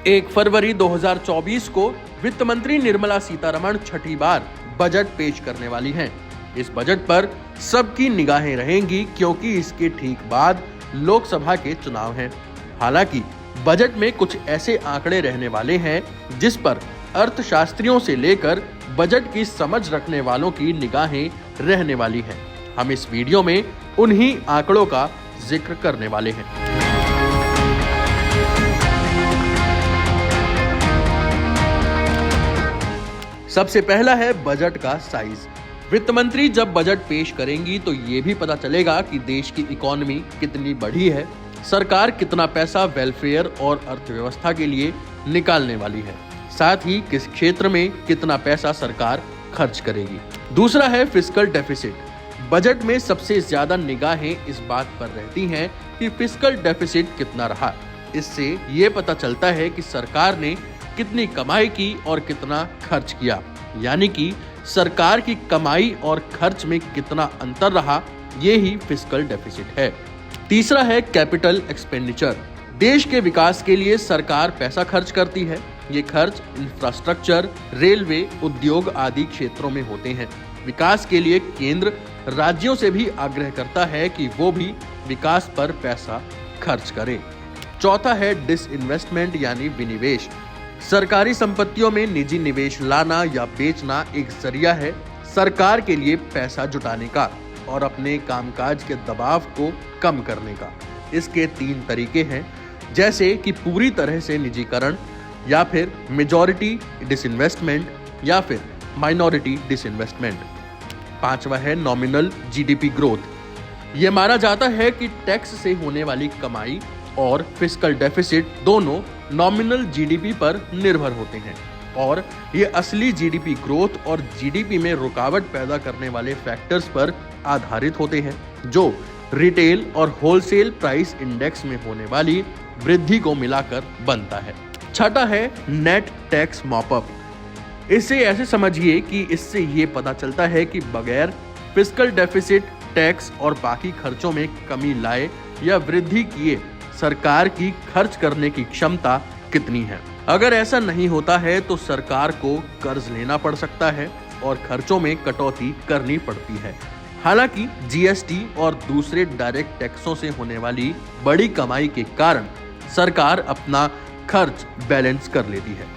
1 फरवरी 2024 को वित्त मंत्री निर्मला सीतारमण छठी बार बजट पेश करने वाली हैं। इस बजट पर सबकी निगाहें रहेंगी क्योंकि इसके ठीक बाद लोकसभा के चुनाव हैं। हालांकि बजट में कुछ ऐसे आंकड़े रहने वाले हैं जिस पर अर्थशास्त्रियों से लेकर बजट की समझ रखने वालों की निगाहें रहने वाली हैं। हम इस वीडियो में उन्हीं आंकड़ों का जिक्र करने वाले हैं। सबसे पहला है बजट का साइज। वित्त मंत्री जब बजट पेश करेंगी तो ये भी पता चलेगा कि देश की इकोनॉमी कितनी बढ़ी है, सरकार कितना पैसा वेलफेयर और अर्थव्यवस्था के लिए निकालने वाली है, साथ ही किस क्षेत्र में कितना पैसा सरकार खर्च करेगी। दूसरा है फिस्कल डेफिसिट। बजट में सबसे ज्यादा निगाहें इस बात पर रहती हैं कि फिस्कल डेफिसिट कितना रहा। इससे ये पता चलता है कि सरकार ने कितनी कमाई की और कितना खर्च किया, यानी कि सरकार की कमाई और खर्च में कितना अंतर रहा, ये ही फिस्कल डेफिसिट है। तीसरा है कैपिटल एक्सपेंडिचर। देश के विकास के लिए सरकार पैसा खर्च करती है। ये खर्च इंफ्रास्ट्रक्चर, रेलवे, उद्योग आदि क्षेत्रों में होते हैं। विकास के लिए केंद्र राज्यों से भी आग्रह करता है कि वो भी विकास पर पैसा खर्च करें। चौथा है डिसइन्वेस्टमेंट यानी विनिवेश। सरकारी संपत्तियों में निजी निवेश लाना या बेचना एक जरिया है सरकार के लिए पैसा जुटाने का और अपने कामकाज के दबाव को कम करने का। इसके 3 तरीके हैं, जैसे कि पूरी तरह से निजीकरण, या फिर मेजॉरिटी डिसइन्वेस्टमेंट, या फिर माइनॉरिटी डिसइन्वेस्टमेंट। 5वां है नॉमिनल जीडीपी ग्रोथ। ये माना जाता है कि टैक्स से होने वाली कमाई और फिस्कल डेफिसिट दोनों नॉमिनल जीडीपी पर निर्भर होते हैं और ये असली जीडीपी ग्रोथ और जीडीपी में रुकावट पैदा करने वाले फैक्टर्स पर आधारित होते हैं, जो रिटेल और होलसेल प्राइस इंडेक्स में होने वाली वृद्धि को मिलाकर बनता है। छठा है नेट टैक्स मॉपअप। इसे ऐसे समझिए कि इससे ये पता चलता है कि बगैर फिस्कल डेफिसिट, टैक्स और बाकी खर्चों में कमी लाए या वृद्धि किए सरकार की खर्च करने की क्षमता कितनी है। अगर ऐसा नहीं होता है तो सरकार को कर्ज लेना पड़ सकता है और खर्चों में कटौती करनी पड़ती है। हालांकि जीएसटी और दूसरे डायरेक्ट टैक्सों से होने वाली बड़ी कमाई के कारण सरकार अपना खर्च बैलेंस कर लेती है।